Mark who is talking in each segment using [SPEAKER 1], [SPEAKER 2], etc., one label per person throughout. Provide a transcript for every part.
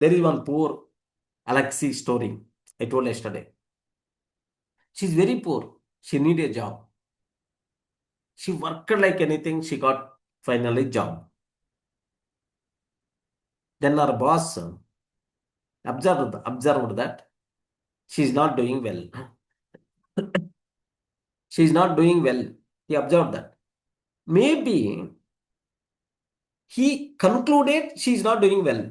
[SPEAKER 1] There is one poor Alexi story I told yesterday. She's very poor. She need a job. She worked like anything. She got finally job. Then our boss observed that she's not doing well. She's not doing well. He observed that. Maybe he concluded she's not doing well.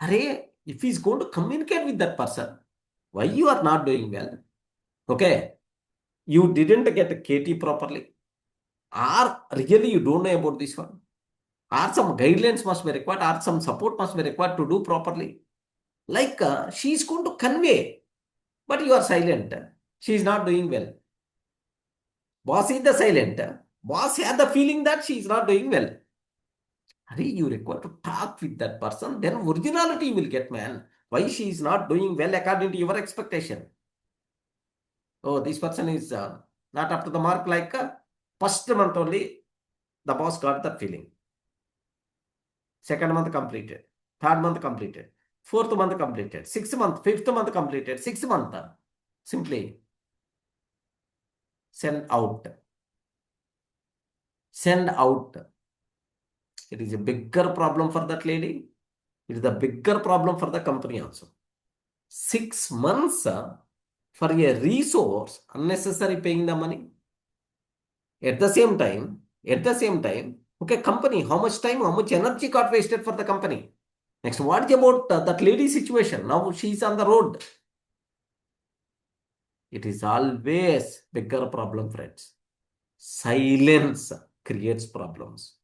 [SPEAKER 1] Array, if he's going to communicate with that person, why you are not doing well? Okay, you didn't get a KT properly. Or really you don't know about this one. Or some guidelines must be required, or some support must be required to do properly. Like she's going to convey, but you are silent. She is not doing well. Boss is the silent. Boss had the feeling that she is not doing well. Hurry, you require to talk with that person, then originality will get, man. Why she is not doing well according to your expectation? Oh, this person is not up to the mark, like first month only, the boss got that feeling. Second month completed. Third month completed. Fourth month completed. Sixth month, fifth month completed. Sixth month, simply send out. Send out. It is a bigger problem for that lady. It is a bigger problem for the company also. 6 months for a resource, unnecessary paying the money. At the same time, okay, company, how much time, how much energy got wasted for the company? Next, what about that lady situation? Now she is on the road. It is always bigger problem, friends. Silence creates problems.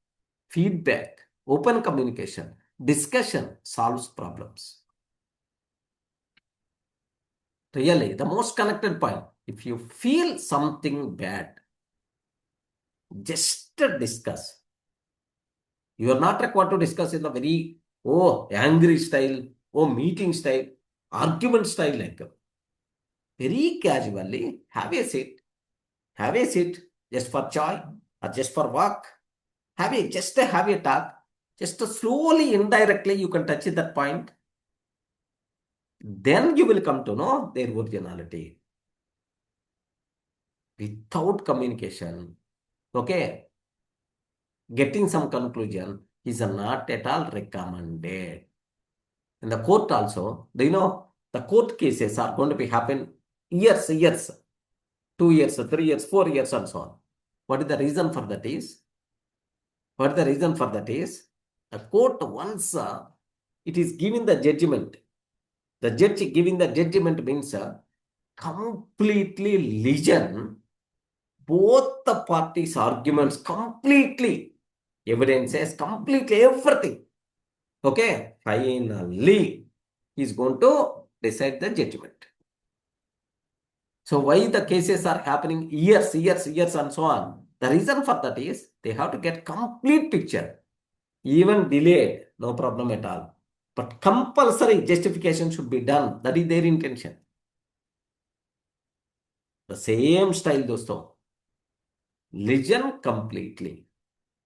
[SPEAKER 1] Feedback, open communication, discussion solves problems. Really, the most connected point. If you feel something bad, just discuss. You are not required to discuss in the very, angry style, meeting style, argument style, like very casually, have a seat, just for chai or just for walk. Have a talk. Just slowly, indirectly, you can touch that point. Then you will come to know their originality. Without communication, okay, getting some conclusion is not at all recommended. In the court also, do you know, the court cases are going to be happen years, 2 years, 3 years, 4 years, and so on. What is the reason for that is? The court, once it is giving the judgment, the judge giving the judgment means completely listen both the parties' arguments completely, evidences completely, everything. Okay, finally, he is going to decide the judgment. So why the cases are happening years, and so on? The reason for that is they have to get complete picture. Even delayed, no problem at all. But compulsory justification should be done. That is their intention. The same style, dosto. Listen completely.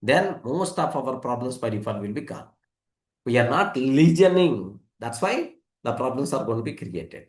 [SPEAKER 1] Then most of our problems by default will be gone. We are not listening. That's why the problems are going to be created.